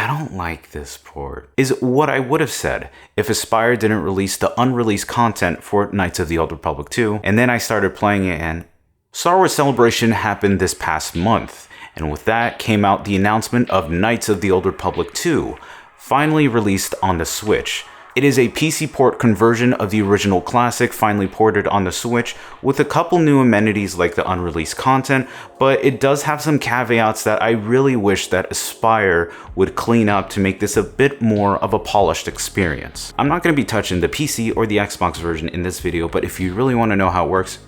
don't like this port, is what I would have said if Aspyr didn't release the unreleased content for Knights of the Old Republic 2, and then I started playing it and Star Wars Celebration happened this past month, and with that came out the announcement of Knights of the Old Republic 2, finally released on the Switch. It is a PC port conversion of the original classic finally ported on the Switch with a couple new amenities like the unreleased content, but it does have some caveats that I really wish that Aspyr would clean up to make this a bit more of a polished experience. I'm not going to be touching the PC or the Xbox version in this video, but if you really want to know how it works,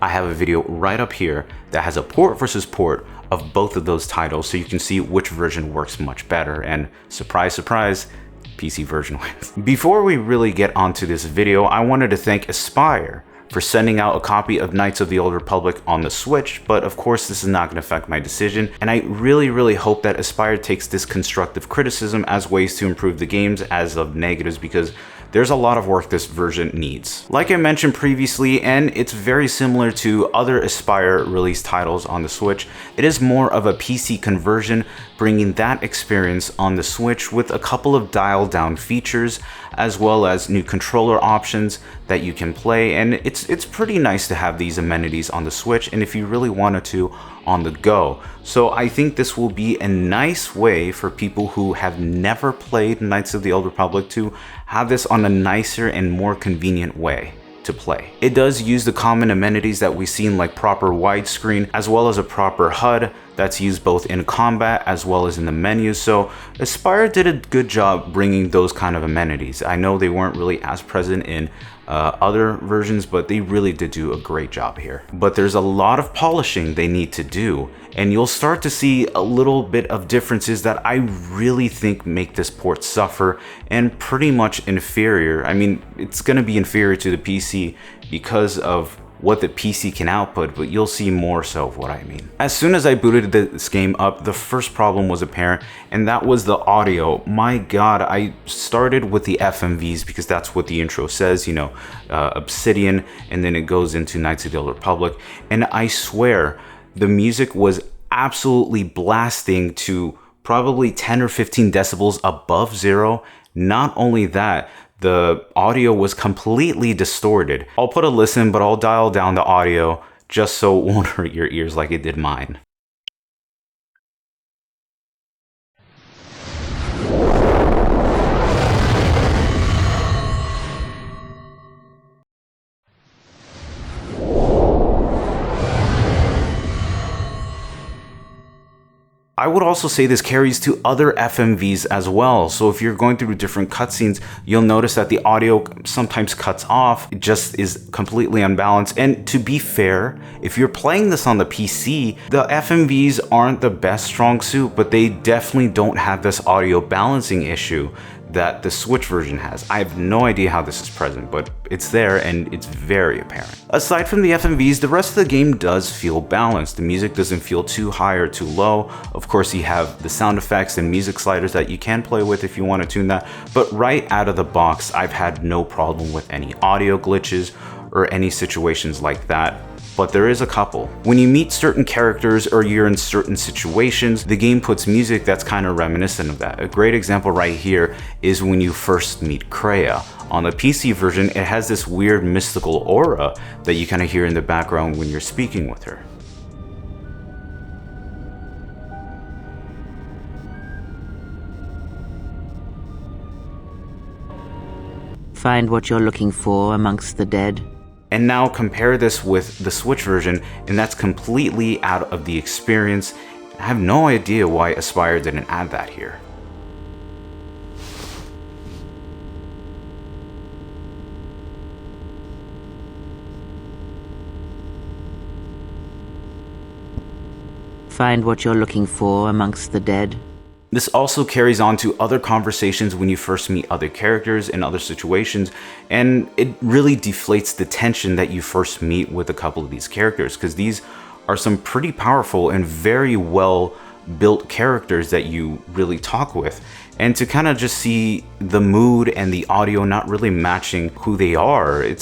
I have a video right up here that has a port versus port of both of those titles so you can see which version works much better, and surprise, surprise, PC version wins. Before we really get onto this video, I wanted to thank Aspyr for sending out a copy of Knights of the Old Republic on the Switch, but of course this is not going to affect my decision, and I really hope that Aspyr takes this constructive criticism as ways to improve the games as of negatives, because there's a lot of work this version needs. Like I mentioned previously, and it's very similar to other Aspyr released titles on the Switch, it is more of a PC conversion, bringing that experience on the Switch with a couple of dialed down features, as well as new controller options that you can play, and it's pretty nice to have these amenities on the Switch, and if you really wanted to, on the go. So I think this will be a nice way for people who have never played Knights of the Old Republic to have this on a nicer and more convenient way to play. It does use the common amenities that we've seen, like proper widescreen, as well as a proper HUD that's used both in combat as well as in the menus. So Aspyr did a good job bringing those kind of amenities. I know they weren't really as present in other versions, but they really did do a great job here. But there's a lot of polishing they need to do, and you'll start to see a little bit of differences that I really think make this port suffer and pretty much inferior. I mean, it's going to be inferior to the PC because of what the PC can output, but you'll see more so of what I mean. As soon as I booted this game up, the first problem was apparent, and that was the audio. My God, I started with the FMVs because that's what the intro says, you know, Obsidian, and then it goes into Knights of the Old Republic, and I swear the music was absolutely blasting to probably 10 or 15 decibels above zero. Not only that, the audio was completely distorted. I'll put a listen, but I'll dial down the audio just so it won't hurt your ears like it did mine. I would also say this carries to other FMVs as well. So if you're going through different cutscenes, you'll notice that the audio sometimes cuts off. It just is completely unbalanced. And to be fair, if you're playing this on the PC, the FMVs aren't the best strong suit, but they definitely don't have this audio balancing issue that the Switch version has. I have no idea how this is present, but it's there and it's very apparent. Aside from the FMVs, the rest of the game does feel balanced. The music doesn't feel too high or too low. Of course, you have the sound effects and music sliders that you can play with if you want to tune that, but right out of the box, I've had no problem with any audio glitches or any situations like that. But there is a couple. When you meet certain characters or you're in certain situations, the game puts music that's kind of reminiscent of that. A great example right here is when you first meet Kreia. On the PC version, it has this weird mystical aura that you kind of hear in the background when you're speaking with her. Find what you're looking for amongst the dead. And now compare this with the Switch version, and that's completely out of the experience. I have no idea why Aspyr didn't add that here. Find what you're looking for amongst the dead. This also carries on to other conversations when you first meet other characters in other situations, and it really deflates the tension that you first meet with a couple of these characters, because these are some pretty powerful and very well built characters that you really talk with. And to kind of just see the mood and the audio not really matching who they are, it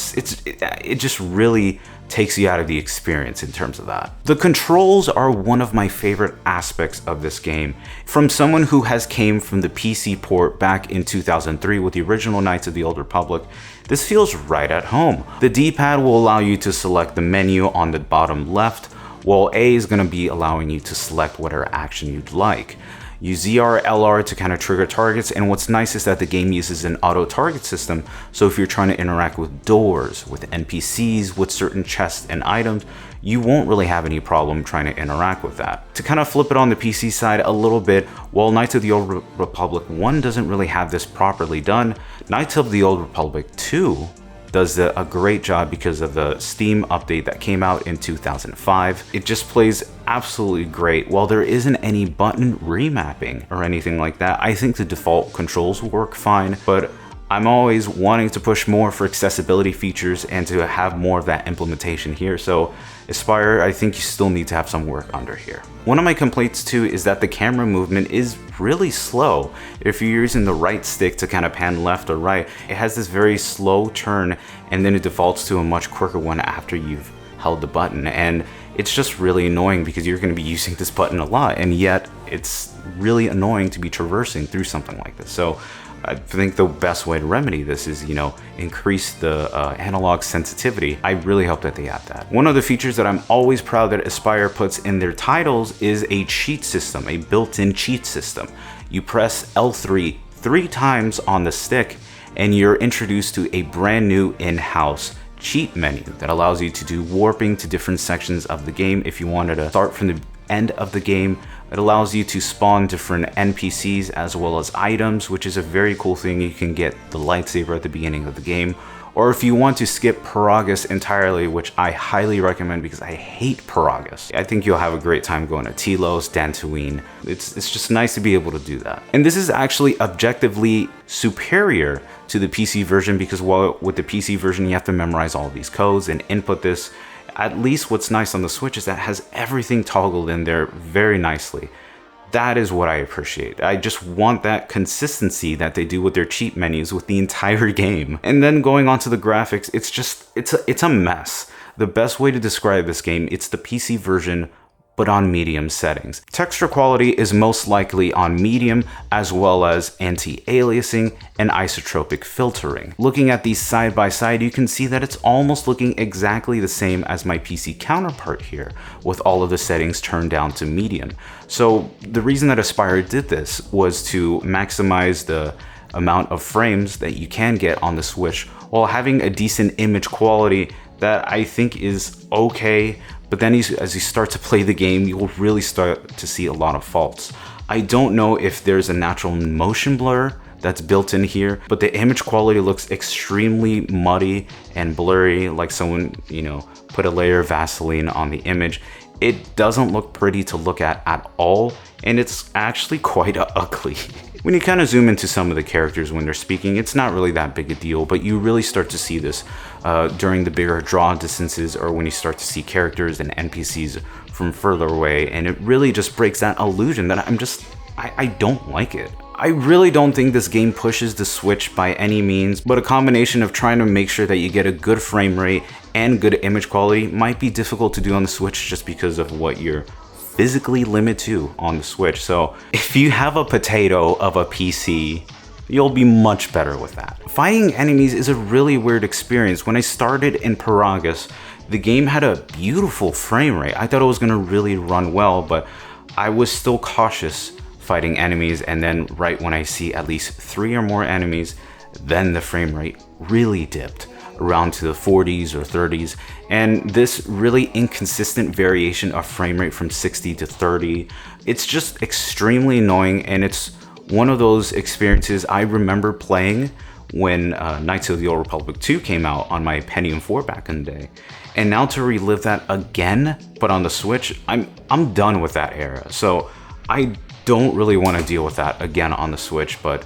just really takes you out of the experience in terms of that. The controls are one of my favorite aspects of this game. From someone who has came from the PC port back in 2003 with the original Knights of the Old Republic, this feels right at home. The D-pad will allow you to select the menu on the bottom left, while A is going to be allowing you to select whatever action you'd like. Use ZR, LR to kind of trigger targets, and what's nice is that the game uses an auto target system, so if you're trying to interact with doors, with NPCs, with certain chests and items, you won't really have any problem trying to interact with that. To kind of flip it on the PC side a little bit, while Knights of the Old Republic 1 doesn't really have this properly done, Knights of the Old Republic 2 does a great job because of the Steam update that came out in 2005. It just plays absolutely great. While there isn't any button remapping or anything like that, I think the default controls work fine, but I'm always wanting to push more for accessibility features and to have more of that implementation here. So Aspyr, I think you still need to have some work under here. One of my complaints too is that the camera movement is really slow. If you're using the right stick to kind of pan left or right, it has this very slow turn and then it defaults to a much quicker one after you've held the button. And it's just really annoying because you're going to be using this button a lot, and yet it's really annoying to be traversing through something like this. So I think the best way to remedy this is, increase the analog sensitivity. I really hope that they add that. One of the features that I'm always proud that Aspyr puts in their titles is a cheat system, a built-in cheat system. You press L3 3 times on the stick and you're introduced to a brand new in-house cheat menu that allows you to do warping to different sections of the game. If you wanted to start from the end of the game, it allows you to spawn different NPCs as well as items, which is a very cool thing. You can get the lightsaber at the beginning of the game, or if you want to skip Paragus entirely, which I highly recommend because I hate Paragus, I think you'll have a great time going to Telos, Dantooine. It's just nice to be able to do that. And this is actually objectively superior to the PC version because while with the PC version you have to memorize all of these codes and input this, at least what's nice on the Switch is that it has everything toggled in there very nicely. That is what I appreciate. I just want that consistency that they do with their cheat menus with the entire game. And then going on to the graphics, it's a mess. The best way to describe this game, it's the PC version but on medium settings. Texture quality is most likely on medium, as well as anti-aliasing and isotropic filtering. Looking at these side by side, you can see that it's almost looking exactly the same as my PC counterpart here, with all of the settings turned down to medium. So the reason that Aspyr did this was to maximize the amount of frames that you can get on the Switch while having a decent image quality that I think is okay. But then as you start to play the game, you'll really start to see a lot of faults. I don't know if there's a natural motion blur that's built in here, but the image quality looks extremely muddy and blurry, like someone, put a layer of Vaseline on the image. It doesn't look pretty to look at all, and it's actually quite ugly. When you kind of zoom into some of the characters when they're speaking, it's not really that big a deal, but you really start to see this during the bigger draw distances or when you start to see characters and NPCs from further away, and it really just breaks that illusion that I don't like it. I really don't think this game pushes the Switch by any means, but a combination of trying to make sure that you get a good frame rate and good image quality might be difficult to do on the Switch just because of what you're physically limited to on the Switch. So if you have a potato of a PC, you'll be much better with that. Fighting enemies is a really weird experience. When I started in Paragus, the game had a beautiful frame rate. I thought it was gonna really run well, but I was still cautious fighting enemies, and then right when I see at least 3 or more enemies, then the frame rate really dipped around to the 40s or 30s, and this really inconsistent variation of frame rate from 60 to 30, it's just extremely annoying, and it's one of those experiences I remember playing when Knights of the Old Republic 2 came out on my Pentium 4 back in the day. And now to relive that again, but on the Switch, I'm done with that era. So I don't really want to deal with that again on the Switch, but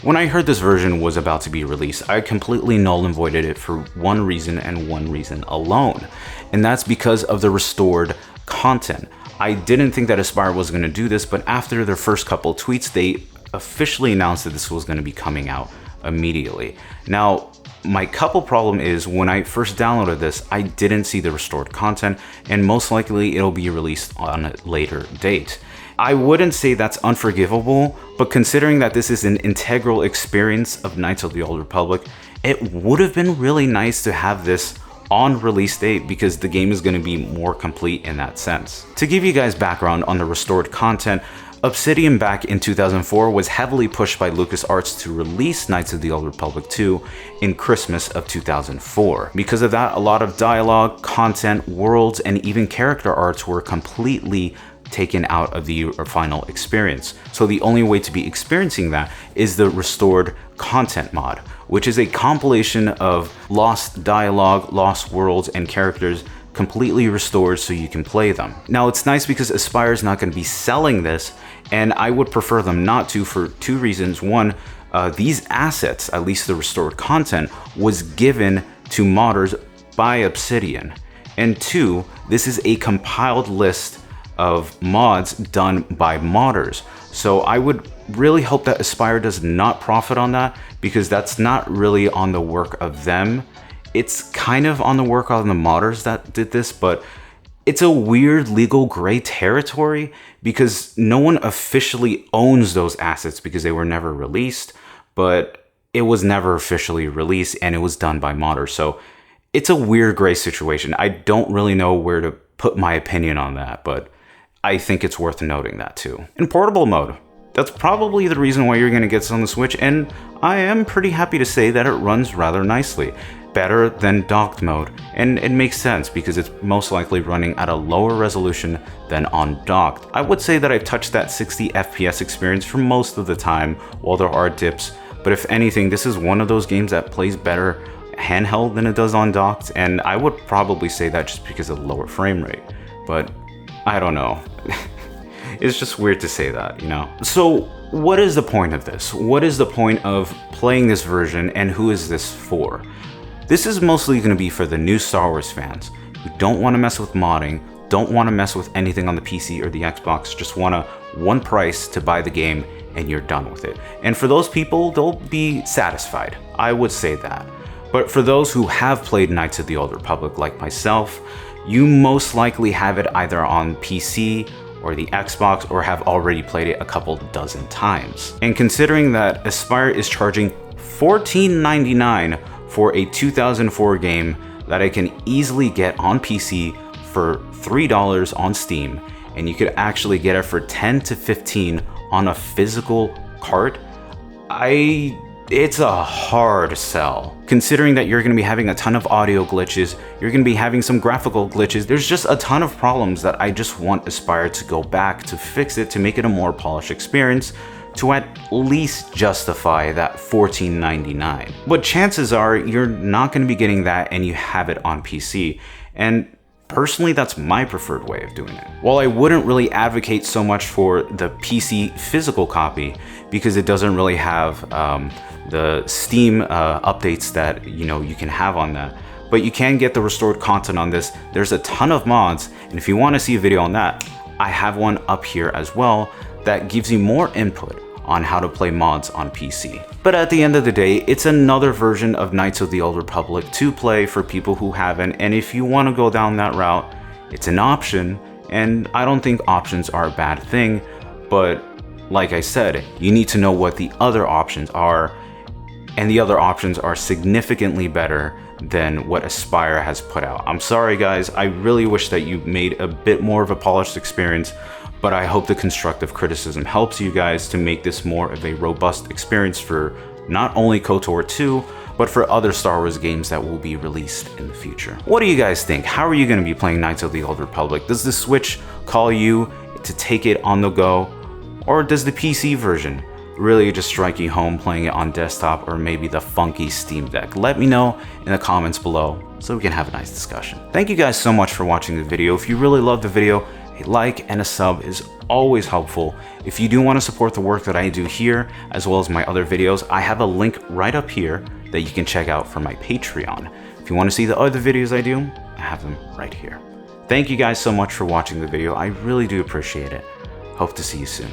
when I heard this version was about to be released, I completely null and voided it for one reason and one reason alone. And that's because of the restored content. I didn't think that Aspyr was going to do this, but after their first couple tweets, they officially announced that this was going to be coming out immediately. Now, my couple problem is when I first downloaded this, I didn't see the restored content, and most likely it'll be released on a later date. I wouldn't say that's unforgivable, but considering that this is an integral experience of Knights of the Old Republic, it would have been really nice to have this on release date because the game is going to be more complete in that sense. To give you guys background on the restored content, Obsidian back in 2004 was heavily pushed by LucasArts to release Knights of the Old Republic 2 in Christmas of 2004. Because of that, a lot of dialogue, content, worlds, and even character arts were completely taken out of the final experience. So the only way to be experiencing that is the restored content mod, which is a compilation of lost dialogue, lost worlds, and characters completely restored so you can play them. Now it's nice because Aspyr is not going to be selling this, and I would prefer them not to for two reasons. One, these assets, at least the restored content, was given to modders by Obsidian. And two, this is a compiled list of mods done by modders. So I would really hope that Aspyr does not profit on that, because that's not really on the work of them. It's kind of on the work of the modders that did this, but it's a weird legal gray territory because no one officially owns those assets because they were never released, but it was never officially released and it was done by modders. So it's a weird gray situation. I don't really know where to put my opinion on that, but I think it's worth noting that too. In portable mode, that's probably the reason why you're going to get this on the Switch, and I am pretty happy to say that it runs rather nicely. Better than docked mode, and it makes sense because it's most likely running at a lower resolution than on docked. I would say that I've touched that 60 FPS experience for most of the time, while there are dips, but if anything, this is one of those games that plays better handheld than it does on docked, and I would probably say that just because of the lower frame rate, but I don't know. It's just weird to say that, you know? So what is the point of this? What is the point of playing this version, and who is this for? This is mostly going to be for the new Star Wars fans who don't want to mess with modding, don't want to mess with anything on the PC or the Xbox, just want one price to buy the game and you're done with it. And for those people, they'll be satisfied. I would say that. But for those who have played Knights of the Old Republic like myself, you most likely have it either on PC or the Xbox, or have already played it a couple dozen times. And considering that Aspyr is charging $14.99 for a 2004 game that I can easily get on PC for $3 on Steam, and you could actually get it for $10 to $15 on a physical cart, it's a hard sell. Considering that you're going to be having a ton of audio glitches, you're going to be having some graphical glitches, there's just a ton of problems that I just want Aspyr to go back to fix it, to make it a more polished experience, to at least justify that $14.99. But chances are you're not going to be getting that and you have it on PC. And personally, that's my preferred way of doing it. While I wouldn't really advocate so much for the PC physical copy because it doesn't really have the Steam updates that you can have on that, but you can get the restored content on this. There's a ton of mods, and if you want to see a video on that, I have one up here as well that gives you more input on how to play mods on PC. But at the end of the day, it's another version of Knights of the Old Republic to play for people who haven't, and if you want to go down that route, it's an option, and I don't think options are a bad thing, but like I said, you need to know what the other options are, and the other options are significantly better than what Aspyr has put out. I'm sorry guys, I really wish that you made a bit more of a polished experience, but I hope the constructive criticism helps you guys to make this more of a robust experience for not only KOTOR II, but for other Star Wars games that will be released in the future. What do you guys think? How are you going to be playing Knights of the Old Republic? Does the Switch call you to take it on the go? Or does the PC version really just strike you home playing it on desktop or maybe the funky Steam Deck? Let me know in the comments below so we can have a nice discussion. Thank you guys so much for watching the video. If you really loved the video, a like and a sub is always helpful. If you do want to support the work that I do here, as well as my other videos, I have a link right up here that you can check out for my Patreon. If you want to see the other videos I do, I have them right here. Thank you guys so much for watching the video. I really do appreciate it. Hope to see you soon.